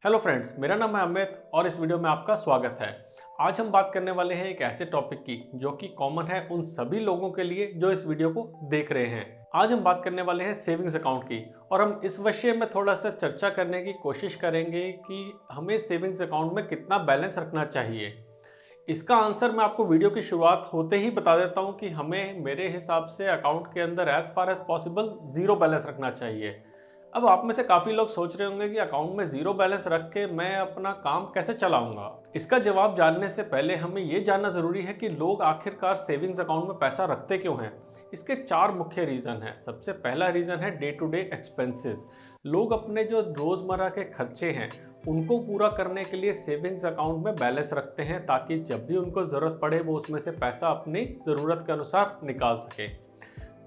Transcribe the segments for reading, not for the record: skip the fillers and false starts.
Hello friends, मेरा नाम है अमित और इस वीडियो में आपका स्वागत है। आज हम बात करने वाले हैं एक ऐसे टॉपिक की जो कि कॉमन है उन सभी लोगों के लिए जो इस वीडियो को देख रहे हैं। आज हम बात करने वाले हैं सेविंग्स अकाउंट की और हम इस विषय में थोड़ा सा चर्चा करने की कोशिश करेंगे कि हमें सेविंग्स अकाउंट में कितना बैलेंस रखना चाहिए। इसका आंसर मैं आपको वीडियो की शुरुआत होते ही बता देता हूं कि हमें मेरे हिसाब से अकाउंट के अंदर as far as possible zero balance रखना चाहिए। अब आप में से काफ़ी लोग सोच रहे होंगे कि अकाउंट में जीरो बैलेंस रख के मैं अपना काम कैसे चलाऊंगा। इसका जवाब जानने से पहले हमें यह जानना ज़रूरी है कि लोग आखिरकार सेविंग्स अकाउंट में पैसा रखते क्यों हैं। इसके चार मुख्य रीज़न हैं। सबसे पहला रीज़न है डे टू डे एक्सपेंसेस। लोग अपने जो रोज़मर्रा के खर्चे हैं उनको पूरा करने के लिए सेविंग्स अकाउंट में बैलेंस रखते हैं ताकि जब भी उनको ज़रूरत पड़े वो उसमें से पैसा अपनी ज़रूरत के अनुसार निकाल सके।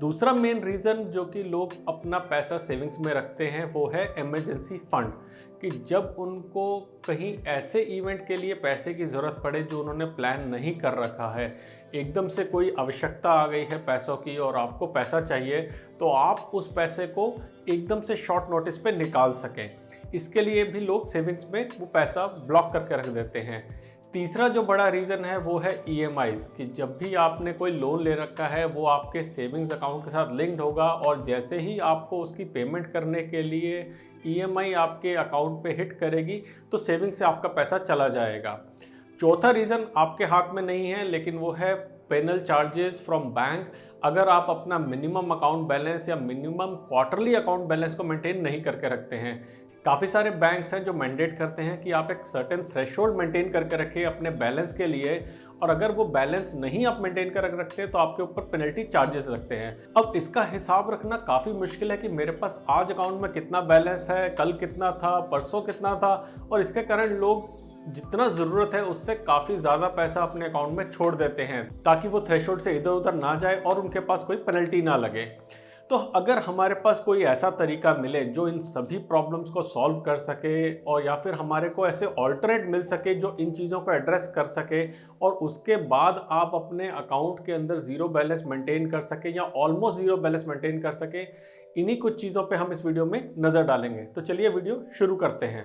दूसरा मेन रीज़न जो कि लोग अपना पैसा सेविंग्स में रखते हैं वो है इमरजेंसी फंड, कि जब उनको कहीं ऐसे इवेंट के लिए पैसे की ज़रूरत पड़े जो उन्होंने प्लान नहीं कर रखा है, एकदम से कोई आवश्यकता आ गई है पैसों की और आपको पैसा चाहिए, तो आप उस पैसे को एकदम से शॉर्ट नोटिस पे निकाल सकें। इसके लिए भी लोग सेविंग्स में वो पैसा ब्लॉक करके रख देते हैं। तीसरा जो बड़ा रीज़न है वो है ईएमआईज़, कि जब भी आपने कोई लोन ले रखा है वो आपके सेविंग्स अकाउंट के साथ लिंक्ड होगा और जैसे ही आपको उसकी पेमेंट करने के लिए ईएमआई आपके अकाउंट पे हिट करेगी तो सेविंग से आपका पैसा चला जाएगा। चौथा रीज़न आपके हाथ में नहीं है लेकिन वो है पेनल चार्जेस फ्रॉम बैंक। अगर आप अपना मिनिमम अकाउंट बैलेंस या मिनिमम क्वार्टरली अकाउंट बैलेंस को मेंटेन नहीं करके रखते हैं। काफ़ी सारे बैंक्स हैं जो मैंडेट करते हैं कि आप एक सर्टेन थ्रेशोल्ड मेंटेन करके रखें अपने बैलेंस के लिए, और अगर वो बैलेंस नहीं आप मेंटेन कर रखते तो आपके ऊपर पेनल्टी चार्जेस रखते हैं। अब इसका हिसाब रखना काफ़ी मुश्किल है कि मेरे पास आज अकाउंट में कितना बैलेंस है, कल कितना था, परसों कितना था, और इसके कारण लोग जितना ज़रूरत है उससे काफ़ी ज़्यादा पैसा अपने अकाउंट में छोड़ देते हैं ताकि वो थ्रेशोल्ड से इधर उधर ना जाए और उनके पास कोई पेनल्टी ना लगे। तो अगर हमारे पास कोई ऐसा तरीका मिले जो इन सभी प्रॉब्लम्स को सॉल्व कर सके, और या फिर हमारे को ऐसे ऑल्टरनेट मिल सके जो इन चीज़ों को एड्रेस कर सके और उसके बाद आप अपने अकाउंट के अंदर ज़ीरो बैलेंस मेंटेन कर सके या ऑलमोस्ट ज़ीरो बैलेंस मेंटेन कर सके, इन्हीं कुछ चीज़ों पे हम इस वीडियो में नज़र डालेंगे। तो चलिए वीडियो शुरू करते हैं।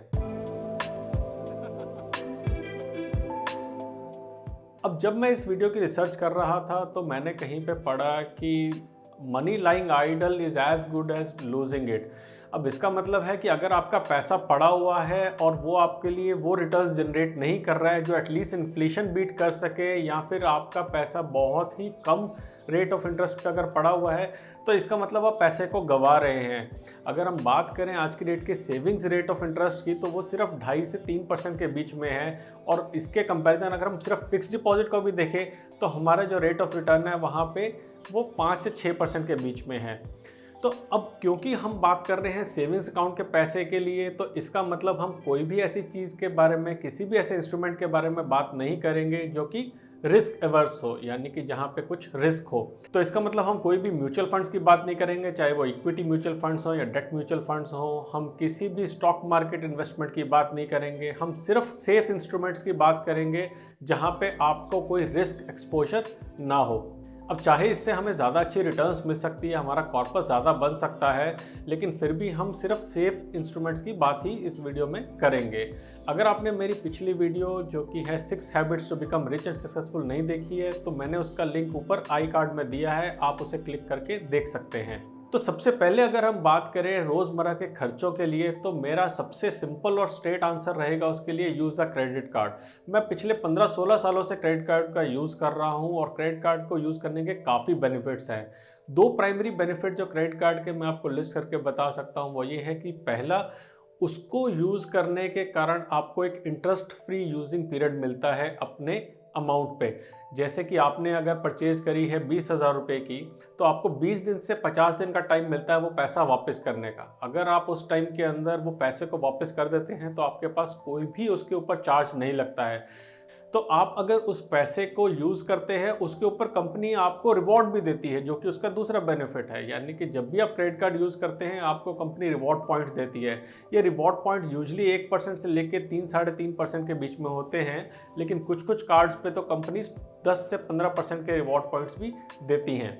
अब जब मैं इस वीडियो की रिसर्च कर रहा था तो मैंने कहीं पे पढ़ा कि money lying idle is as good as losing it. अब इसका मतलब है कि अगर आपका पैसा पड़ा हुआ है और वो आपके लिए वो रिटर्न जनरेट नहीं कर रहा है जो एटलीस्ट इन्फ्लेशन बीट कर सके, या फिर आपका पैसा बहुत ही कम रेट ऑफ इंटरेस्ट पे अगर पड़ा हुआ है, तो इसका मतलब आप पैसे को गंवा रहे हैं। अगर हम बात करें आज की डेट के सेविंग्स रेट ऑफ इंटरेस्ट की तो वो सिर्फ 2.5 से 3% के बीच में है, और इसके कंपैरिजन अगर हम सिर्फ फिक्स डिपॉजिट को भी देखें तो हमारा जो रेट ऑफ रिटर्न है वहाँ पे वो 5 से 6% के बीच में है। तो अब क्योंकि हम बात कर रहे हैं सेविंग्स अकाउंट के पैसे के लिए, तो इसका मतलब हम कोई भी ऐसी चीज़ के बारे में, किसी भी ऐसे इंस्ट्रूमेंट के बारे में बात नहीं करेंगे जो कि रिस्क एवर्स हो, यानी कि जहाँ पे कुछ रिस्क हो। तो इसका मतलब हम कोई भी म्यूचुअल फंड्स की बात नहीं करेंगे, चाहे वो इक्विटी म्यूचुअल फंड्स हो या डेट म्यूचुअल फंड्स हो। हम किसी भी स्टॉक मार्केट इन्वेस्टमेंट की बात नहीं करेंगे। हम सिर्फ सेफ इंस्ट्रूमेंट्स की बात करेंगे जहाँ पे आपको कोई रिस्क एक्सपोजर ना हो। अब चाहे इससे हमें ज़्यादा अच्छी रिटर्न्स मिल सकती है, हमारा कॉर्पस ज़्यादा बन सकता है, लेकिन फिर भी हम सिर्फ सेफ इंस्ट्रूमेंट्स की बात ही इस वीडियो में करेंगे। अगर आपने मेरी पिछली वीडियो जो कि है 6 habits to become rich and successful नहीं देखी है तो मैंने उसका लिंक ऊपर आई कार्ड में दिया है, आप उसे क्लिक करके देख सकते हैं। तो सबसे पहले अगर हम बात करें रोज़मर्रा के खर्चों के लिए, तो मेरा सबसे सिंपल और स्ट्रेट आंसर रहेगा उसके लिए यूज़ अ क्रेडिट कार्ड। मैं पिछले 15-16 सालों से क्रेडिट कार्ड का यूज़ कर रहा हूं और क्रेडिट कार्ड को यूज़ करने के काफ़ी बेनिफिट्स हैं। दो प्राइमरी बेनिफिट जो क्रेडिट कार्ड के मैं आपको लिस्ट करके बता सकता हूं वो ये है कि पहला, उसको यूज़ करने के कारण आपको एक इंटरेस्ट फ्री यूजिंग पीरियड मिलता है अपने अमाउंट पे। जैसे कि आपने अगर परचेज करी है 20,000 रुपये की, तो आपको 20 दिन से 50 दिन का टाइम मिलता है वो पैसा वापस करने का। अगर आप उस टाइम के अंदर वो पैसे को वापस कर देते हैं तो आपके पास कोई भी उसके ऊपर चार्ज नहीं लगता है। तो आप अगर उस पैसे को यूज़ करते हैं उसके ऊपर कंपनी आपको रिवॉर्ड भी देती है, जो कि उसका दूसरा बेनिफिट है। यानी कि जब भी आप क्रेडिट कार्ड यूज़ करते हैं आपको कंपनी रिवॉर्ड पॉइंट्स देती है। ये रिवॉर्ड पॉइंट्स यूजली 1% से लेके 3-3.5% के बीच में होते हैं, लेकिन कुछ कुछ कार्ड्स पे तो कंपनीज 10 से 15% के रिवॉर्ड पॉइंट्स भी देती हैं।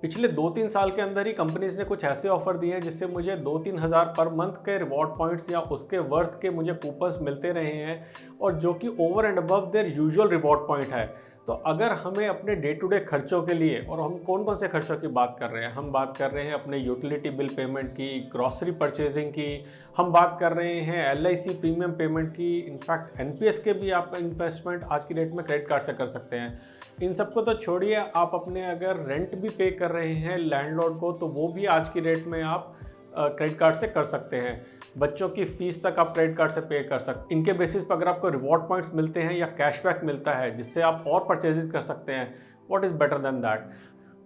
पिछले 2-3 साल के अंदर ही कंपनीज ने कुछ ऐसे ऑफर दिए हैं जिससे मुझे 2-3 हज़ार पर मंथ के रिवॉर्ड पॉइंट्स या उसके वर्थ के मुझे कूपन्स मिलते रहे हैं, और जो कि over and above there usual reward point है। तो अगर हमें अपने डे टू डे खर्चों के लिए, और हम कौन कौन से खर्चों की बात कर रहे हैं, हम बात कर रहे हैं अपने यूटिलिटी बिल पेमेंट की, ग्रॉसरी परचेजिंग की, हम बात कर रहे हैं LIC प्रीमियम पेमेंट की, इनफैक्ट NPS के भी आप इन्वेस्टमेंट आज की डेट में क्रेडिट कार्ड से कर सकते हैं। इन सबको तो छोड़िए, आप अपने अगर रेंट भी पे कर रहे हैं लैंडलॉर्ड को, तो वो भी आज की डेट में आप क्रेडिट कार्ड से कर सकते हैं। बच्चों की फीस तक आप क्रेडिट कार्ड से पे कर सकते हैं। इनके बेसिस पर अगर आपको रिवॉर्ड पॉइंट्स मिलते हैं या कैशबैक मिलता है जिससे आप और परचेजेस कर सकते हैं, what is better than that.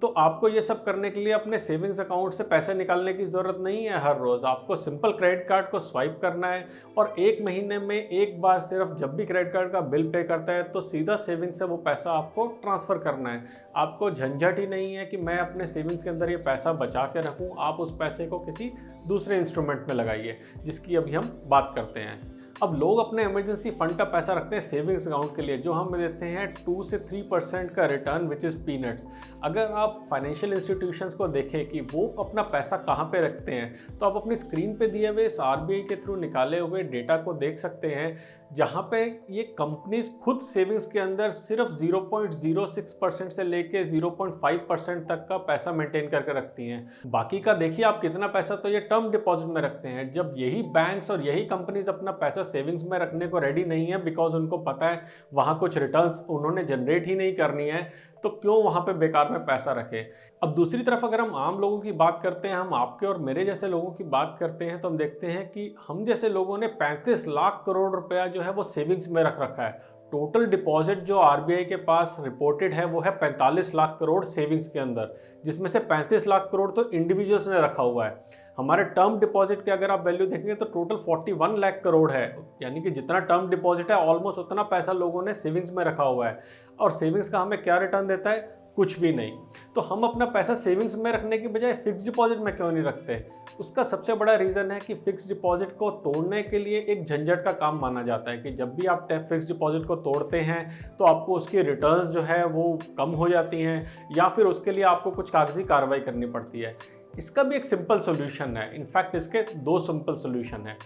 तो आपको ये सब करने के लिए अपने सेविंग्स अकाउंट से पैसे निकालने की ज़रूरत नहीं है हर रोज़। आपको सिंपल क्रेडिट कार्ड को स्वाइप करना है और 1 महीने में एक बार सिर्फ जब भी क्रेडिट कार्ड का बिल पे करता है तो सीधा सेविंग्स से वो पैसा आपको ट्रांसफ़र करना है। आपको झंझट ही नहीं है कि मैं अपने सेविंग्स के अंदर ये पैसा बचा के रखूँ। आप उस पैसे को किसी दूसरे इंस्ट्रूमेंट में लगाइए, जिसकी अभी हम बात करते हैं। अब लोग अपने इमरजेंसी फंड का पैसा रखते हैं सेविंग्स अकाउंट के लिए, जो हमें देते हैं 2 से 3% का रिटर्न, विच इज़ पीनट्स। अगर आप फाइनेंशियल इंस्टीट्यूशंस को देखें कि वो अपना पैसा कहाँ पे रखते हैं, तो आप अपनी स्क्रीन पे दिए हुए इस RBI के थ्रू निकाले हुए डेटा को देख सकते हैं, जहाँ पे ये कंपनीज खुद सेविंग्स के अंदर सिर्फ 0.06% से लेके 0.5% तक का पैसा मेंटेन करके रखती हैं। बाकी का देखिए आप कितना पैसा तो ये टर्म डिपॉजिट में रखते हैं। जब यही बैंक्स और यही कंपनीज अपना पैसा सेविंग्स में रखने को रेडी नहीं है, बिकॉज उनको पता है वहाँ कुछ रिटर्न्स उन्होंने जनरेट ही नहीं करनी है, तो क्यों वहाँ पे बेकार में पैसा रखें। अब दूसरी तरफ अगर हम आम लोगों की बात करते हैं, हम आपके और मेरे जैसे लोगों की बात करते हैं, तो हम देखते हैं कि हम जैसे लोगों ने 35 लाख करोड़ रुपया जो है वो सेविंग्स में रख रखा है। टोटल डिपॉजिट जो RBI के पास रिपोर्टेड है वो है 45 लाख करोड़ सेविंग्स के अंदर, जिसमें से 35 लाख करोड़ तो इंडिविजुअल्स ने रखा हुआ है। हमारे टर्म डिपॉजिट के अगर आप वैल्यू देखेंगे तो टोटल 41 लाख करोड़ है, यानी कि जितना टर्म डिपॉजिट है ऑलमोस्ट उतना पैसा लोगों ने सेविंग्स में रखा हुआ है। और सेविंग्स का हमें क्या रिटर्न देता है? कुछ भी नहीं। तो हम अपना पैसा सेविंग्स में रखने की बजाय फिक्स डिपॉजिट में क्यों नहीं रखते? उसका सबसे बड़ा रीज़न है कि फिक्स डिपॉजिट को तोड़ने के लिए एक झंझट का काम माना जाता है कि जब भी आप फिक्स डिपॉजिट को तोड़ते हैं तो आपको उसकी रिटर्न्स जो है वो कम हो जाती हैं, या फिर उसके लिए आपको कुछ कागजी कार्रवाई करनी पड़ती है। इसका भी एक सिंपल सोल्यूशन है। इनफैक्ट इसके 2 सिंपल सोल्यूशन है।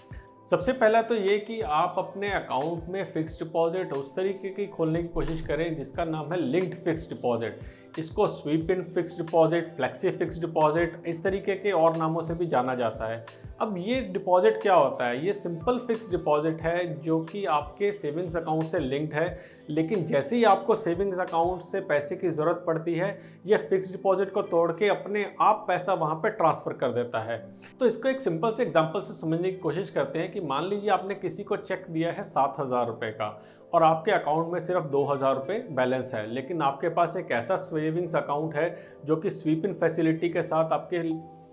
सबसे पहला तो ये कि आप अपने अकाउंट में फिक्स डिपॉजिट उस तरीके की खोलने की कोशिश करें जिसका नाम है लिंक्ड फिक्स डिपॉजिट। इसको sweep in fix deposit, flexi fix deposit, इस तरीके के और नामों से भी जाना जाता है। अब ये डिपॉजिट क्या होता है? ये सिंपल फिक्स डिपॉजिट है जो कि आपके सेविंग्स अकाउंट से लिंक्ड है, लेकिन जैसे ही आपको सेविंग्स अकाउंट से पैसे की ज़रूरत पड़ती है, ये फिक्स डिपॉजिट को तोड़ के अपने आप पैसा वहाँ पे ट्रांसफ़र कर देता है। तो इसको एक सिंपल से एग्जांपल से समझने की कोशिश करते हैं कि मान लीजिए आपने किसी को चेक दिया है 7,000 रुपये का और आपके अकाउंट में सिर्फ 2,000 रुपये बैलेंस है, लेकिन आपके पास एक ऐसा सेविंग्स अकाउंट है जो कि स्वीप इन फैसिलिटी के साथ आपके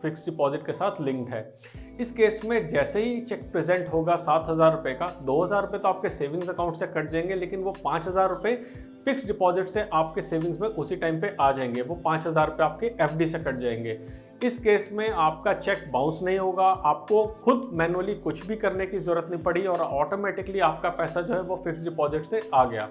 फिक्स डिपॉजिट के साथ लिंक्ड है। इस केस में जैसे ही चेक प्रेजेंट होगा 7,000 रुपये का, 2,000 रुपये तो आपके सेविंग्स अकाउंट से कट जाएंगे, लेकिन वो 5,000 रुपये फिक्स डिपॉजिट से आपके सेविंग्स में उसी टाइम पे आ जाएंगे। वो 5,000 रुपये आपके FD से कट जाएंगे। इस केस में आपका चेक बाउंस नहीं होगा, आपको खुद मैनुअली कुछ भी करने की ज़रूरत नहीं पड़ी और ऑटोमेटिकली आपका पैसा जो है वो फिक्स डिपॉजिट से आ गया।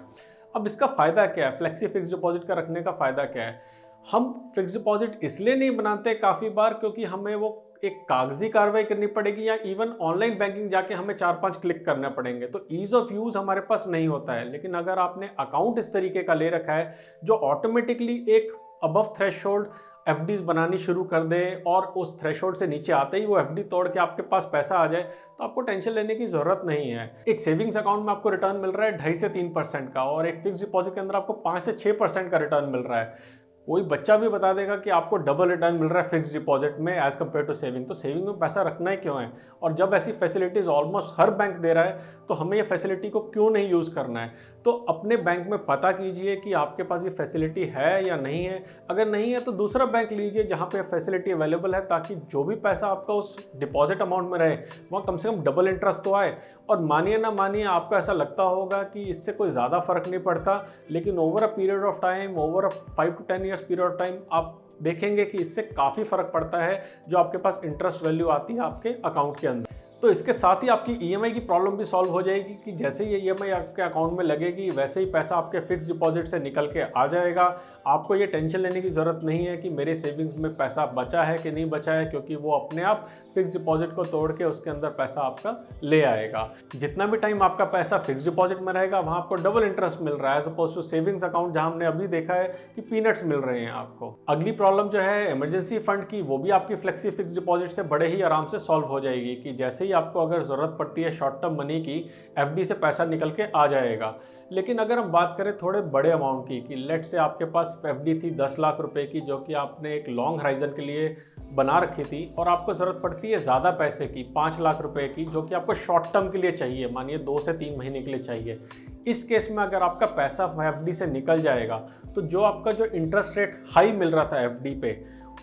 अब इसका फ़ायदा क्या है? फ्लेक्सी फिक्स डिपॉजिट का रखने का फ़ायदा क्या है? हम फिक्स डिपॉजिट इसलिए नहीं बनाते काफ़ी बार क्योंकि हमें वो एक कागजी कार्रवाई करनी पड़ेगी या इवन ऑनलाइन बैंकिंग जाके हमें 4-5 क्लिक करने पड़ेंगे, तो ईज़ ऑफ यूज़ हमारे पास नहीं होता है। लेकिन अगर आपने अकाउंट इस तरीके का ले रखा है जो ऑटोमेटिकली एक अबव थ्रेशोल्ड FDs बनानी शुरू कर दे और उस थ्रेशोल्ड से नीचे आते ही वो FD तोड़ के आपके पास पैसा आ जाए, तो आपको टेंशन लेने की ज़रूरत नहीं है। एक सेविंग्स अकाउंट में आपको रिटर्न मिल रहा है 2.5 से 3% का, और एक फिक्स डिपॉजिट के अंदर आपको 5 से 6% का रिटर्न मिल रहा है। कोई बच्चा भी बता देगा कि आपको डबल रिटर्न मिल रहा है फिक्स डिपॉजिट में एज कम्पेयर टू सेविंग, तो सेविंग में पैसा रखना ही क्यों है? और जब ऐसी फैसिलिटीज़ ऑलमोस्ट हर बैंक दे रहा है तो हमें ये फैसिलिटी को क्यों नहीं यूज़ करना है? तो अपने बैंक में पता कीजिए कि आपके पास ये फैसिलिटी है या नहीं है। अगर नहीं है तो दूसरा बैंक लीजिए जहाँ पे फैसिलिटी अवेलेबल है, ताकि जो भी पैसा आपका उस डिपॉजिट अमाउंट में रहे वहाँ कम से कम डबल इंटरेस्ट तो आए। और मानिए ना मानिए, आपको ऐसा लगता होगा कि इससे कोई ज़्यादा फर्क नहीं पड़ता, लेकिन over a period of time, over a 5 to 10 years period of time आप देखेंगे कि इससे काफ़ी फ़र्क पड़ता है जो आपके पास इंटरेस्ट वैल्यू आती है आपके अकाउंट के अंदर। तो इसके साथ ही आपकी ईएमआई की प्रॉब्लम भी सॉल्व हो जाएगी कि जैसे ही ये ईएमआई आपके अकाउंट में लगेगी वैसे ही पैसा आपके फिक्स डिपॉजिट से निकल के आ जाएगा। आपको ये टेंशन लेने की ज़रूरत नहीं है कि मेरे सेविंग्स में पैसा बचा है कि नहीं बचा है, क्योंकि वो अपने आप फिक्स डिपॉजिट को तोड़ के उसके अंदर पैसा आपका ले आएगा। जितना भी टाइम आपका पैसा फिक्स डिपॉजिट में रहेगा वहाँ आपको डबल इंटरेस्ट मिल रहा है, as opposed to savings account जहाँ हमने अभी देखा है कि पीनट्स मिल रहे हैं आपको। अगली प्रॉब्लम जो है इमरजेंसी फंड की, वो भी आपकी फ्लेक्सी फिक्स डिपॉजिट से बड़े ही आराम से सॉल्व हो जाएगी कि जैसे ही आपको अगर ज़रूरत पड़ती है शॉर्ट टर्म मनी की, एफडी से पैसा निकल के आ जाएगा। लेकिन अगर हम बात करें थोड़े बड़े अमाउंट की, कि लेट से आपके पास एफडी थी 10 लाख रुपए की, जो कि आपने एक लॉन्ग हाइजन के लिए बना रखी थी, और आपको ज़रूरत पड़ती है ज़्यादा पैसे की 5 लाख रुपए की, जो कि आपको शॉर्ट टर्म के लिए चाहिए, मानिए 2 से 3 महीने के लिए चाहिए। इस केस में अगर आपका पैसा एफडी से निकल जाएगा तो जो आपका जो इंटरेस्ट रेट हाई मिल रहा था एफडी पे,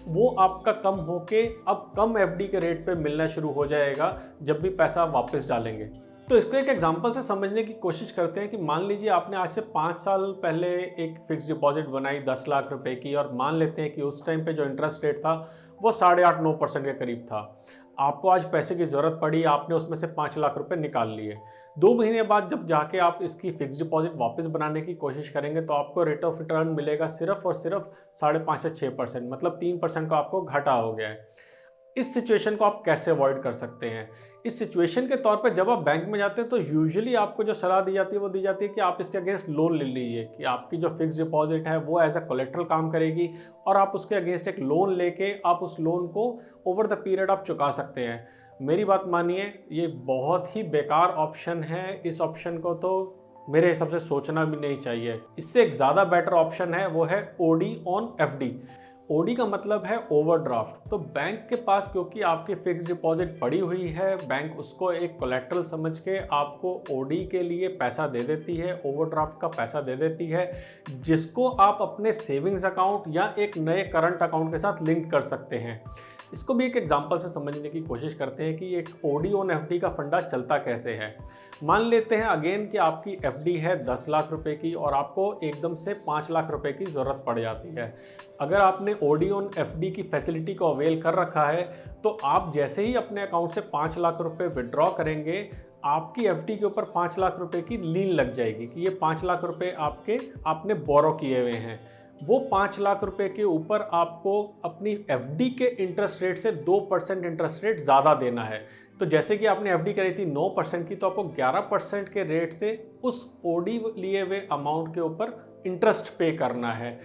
वो आपका कम होके अब कम एफडी के रेट पे मिलना शुरू हो जाएगा जब भी पैसा वापस डालेंगे। तो इसको एक एग्जांपल से समझने की कोशिश करते हैं कि मान लीजिए आपने आज से 5 साल पहले एक फिक्स डिपॉजिट बनाई 10 लाख रुपए की, और मान लेते हैं कि उस टाइम पे जो इंटरेस्ट रेट था वो 8.5-9% के करीब था। आपको आज पैसे की ज़रूरत पड़ी, आपने उसमें से 5 लाख रुपए निकाल लिए। 2 महीने बाद जब जाके आप इसकी फिक्स डिपॉजिट वापस बनाने की कोशिश करेंगे तो आपको रेट ऑफ रिटर्न मिलेगा सिर्फ और सिर्फ 5.5 से 6%, मतलब 3% का आपको घाटा हो गया है। इस सिचुएशन को आप कैसे अवॉइड कर सकते हैं? इस सिचुएशन के तौर पे जब आप बैंक में जाते हैं तो यूजुअली आपको जो सलाह दी जाती है वो दी जाती है कि आप इसके अगेंस्ट लोन ले लीजिए, कि आपकी जो फिक्स डिपॉजिट है वो एज अ कोलेट्रल काम करेगी, और आप उसके अगेंस्ट एक लोन लेके आप उस लोन को ओवर द पीरियड आप चुका सकते हैं। मेरी बात मानिए, ये बहुत ही बेकार ऑप्शन है। इस ऑप्शन को तो मेरे हिसाब से सोचना भी नहीं चाहिए। इससे एक ज़्यादा बेटर ऑप्शन है, वो है ओडी ऑन एफडी। ओडी का मतलब है ओवरड्राफ्ट। तो बैंक के पास क्योंकि आपकी फिक्स डिपॉजिट पड़ी हुई है, बैंक उसको एक कोलेट्रल समझ के आपको ओडी के लिए पैसा दे देती है, ओवरड्राफ्ट का पैसा दे देती है, जिसको आप अपने सेविंग्स अकाउंट या एक नए करंट अकाउंट के साथ लिंक कर सकते हैं। इसको भी एक एग्जांपल से समझने की कोशिश करते हैं कि एक ओडी ऑन एफडी का फंडा चलता कैसे है। मान लेते हैं अगेन कि आपकी एफडी है 10 लाख रुपए की, और आपको एकदम से 5 लाख रुपए की ज़रूरत पड़ जाती है। अगर आपने ओडी ऑन एफडी की फैसिलिटी को अवेल कर रखा है तो आप जैसे ही अपने अकाउंट से 5 लाख रुपए विड्रॉ करेंगे, आपकी एफडी के ऊपर 5 लाख रुपए की लीन लग जाएगी कि ये 5 लाख रुपए आपने बोरो किए हुए हैं। वो 5 लाख रुपए के ऊपर आपको अपनी एफडी के इंटरेस्ट रेट से 2% इंटरेस्ट रेट ज़्यादा देना है। तो जैसे कि आपने एफडी करी थी 9% की, तो आपको 11% के रेट से उस ओडी लिए हुए अमाउंट के ऊपर इंटरेस्ट पे करना है।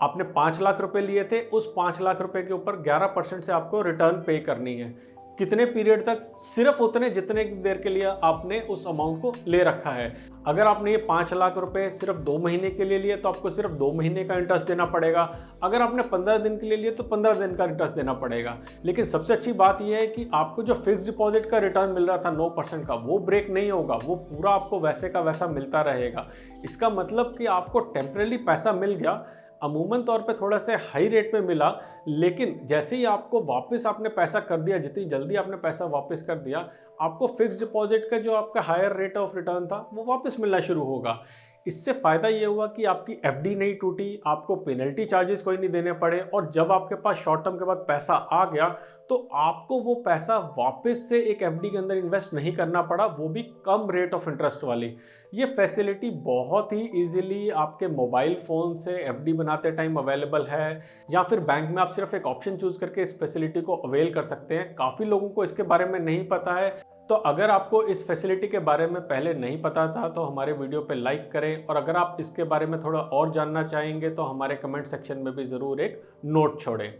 आपने 5 लाख रुपए लिए थे, उस 5 लाख रुपए के ऊपर 11% से आपको रिटर्न पे करनी है। कितने पीरियड तक? सिर्फ उतने जितने देर के लिए आपने उस अमाउंट को ले रखा है। अगर आपने ये 5 लाख रुपए सिर्फ 2 महीने के लिए लिए तो आपको सिर्फ 2 महीने का इंटरेस्ट देना पड़ेगा। अगर आपने 15 दिन के लिए लिए तो 15 दिन का इंटरेस्ट देना पड़ेगा। लेकिन सबसे अच्छी बात यह है कि आपको जो फिक्स डिपॉजिट का रिटर्न मिल रहा था 9% का, वो ब्रेक नहीं होगा, वो पूरा आपको वैसे का वैसा मिलता रहेगा। इसका मतलब कि आपको टेम्परेरी पैसा मिल गया, अमूमन तौर पे थोड़ा से हाई रेट पे मिला, लेकिन जैसे ही आपको वापस आपने पैसा कर दिया, जितनी जल्दी आपने पैसा वापस कर दिया, आपको फिक्स डिपॉजिट का जो आपका हायर रेट ऑफ रिटर्न था वो वापस मिलना शुरू होगा। इससे फ़ायदा ये हुआ कि आपकी एफडी नहीं टूटी, आपको पेनल्टी चार्जेस कोई नहीं देने पड़े, और जब आपके पास शॉर्ट टर्म के बाद पैसा आ गया तो आपको वो पैसा वापस से एक एफडी के अंदर इन्वेस्ट नहीं करना पड़ा, वो भी कम रेट ऑफ इंटरेस्ट वाली। ये फैसिलिटी बहुत ही इजीली आपके मोबाइल फ़ोन से एफडी बनाते टाइम अवेलेबल है, या फिर बैंक में आप सिर्फ एक ऑप्शन चूज़ करके इस फैसिलिटी को अवेल कर सकते हैं। काफ़ी लोगों को इसके बारे में नहीं पता है, तो अगर आपको इस फैसिलिटी के बारे में पहले नहीं पता था तो हमारे वीडियो पे लाइक करें, और अगर आप इसके बारे में थोड़ा और जानना चाहेंगे तो हमारे कमेंट सेक्शन में भी ज़रूर एक नोट छोड़ें।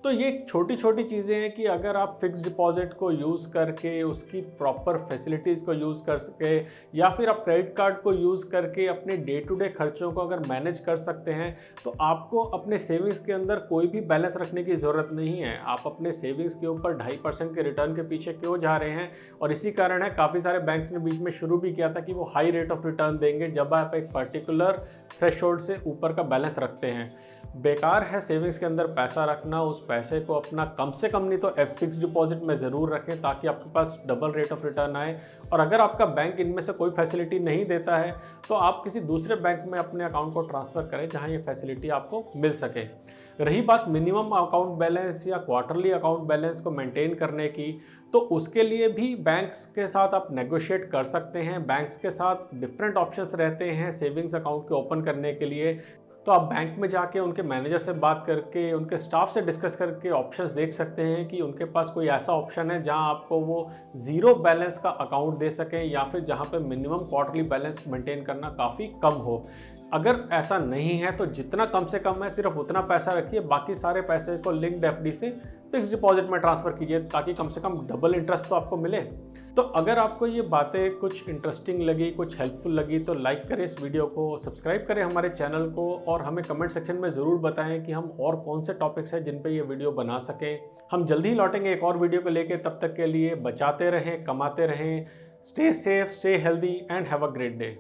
तो ये छोटी छोटी चीज़ें हैं कि अगर आप फिक्स डिपॉजिट को यूज़ करके उसकी प्रॉपर फैसिलिटीज़ को यूज़ कर सके, या फिर आप क्रेडिट कार्ड को यूज़ करके अपने डे टू डे खर्चों को अगर मैनेज कर सकते हैं, तो आपको अपने सेविंग्स के अंदर कोई भी बैलेंस रखने की ज़रूरत नहीं है। आप अपने सेविंग्स के ऊपर 2.5% के रिटर्न के पीछे क्यों जा रहे हैं? और इसी कारण है काफ़ी सारे बैंक्स ने बीच में शुरू भी किया था कि वो हाई रेट ऑफ रिटर्न देंगे जब आप एक पर्टिकुलर थ्रेशोल्ड से ऊपर का बैलेंस रखते हैं। बेकार है सेविंग्स के अंदर पैसा रखना, उस पैसे को अपना कम से कम नहीं तो फिक्स डिपॉजिट में ज़रूर रखें, ताकि आपके पास डबल रेट ऑफ रिटर्न आए। और अगर आपका बैंक इनमें से कोई फैसिलिटी नहीं देता है तो आप किसी दूसरे बैंक में अपने अकाउंट को ट्रांसफ़र करें जहां ये फैसिलिटी आपको मिल सके। रही बात मिनिमम अकाउंट बैलेंस या क्वार्टरली अकाउंट बैलेंस को मेंटेन करने की, तो उसके लिए भी बैंक्स के साथ आप नेगोशिएट कर सकते हैं। बैंक्स के साथ डिफरेंट ऑप्शंस रहते हैं सेविंग्स अकाउंट के ओपन करने के लिए। तो आप बैंक में जाके उनके मैनेजर से बात करके, उनके स्टाफ से डिस्कस करके ऑप्शंस देख सकते हैं कि उनके पास कोई ऐसा ऑप्शन है जहां आपको वो ज़ीरो बैलेंस का अकाउंट दे सकें, या फिर जहां पे मिनिमम क्वार्टरली बैलेंस मेंटेन करना काफ़ी कम हो। अगर ऐसा नहीं है तो जितना कम से कम है सिर्फ उतना पैसा रखिए, बाकी सारे पैसे को लिंक्ड एफडी से फिक्स डिपॉजिट में ट्रांसफ़र कीजिए, ताकि कम से कम डबल इंटरेस्ट तो आपको मिले। तो अगर आपको ये बातें कुछ इंटरेस्टिंग लगी, कुछ हेल्पफुल लगी, तो लाइक करें इस वीडियो को, सब्सक्राइब करें हमारे चैनल को, और हमें कमेंट सेक्शन में ज़रूर बताएं कि हम और कौन से टॉपिक्स हैं जिन पे ये वीडियो बना सकें। हम जल्दी ही लौटेंगे एक और वीडियो को लेके। तब तक के लिए बचाते रहें, कमाते रहें, stay safe, stay healthy and have a great day.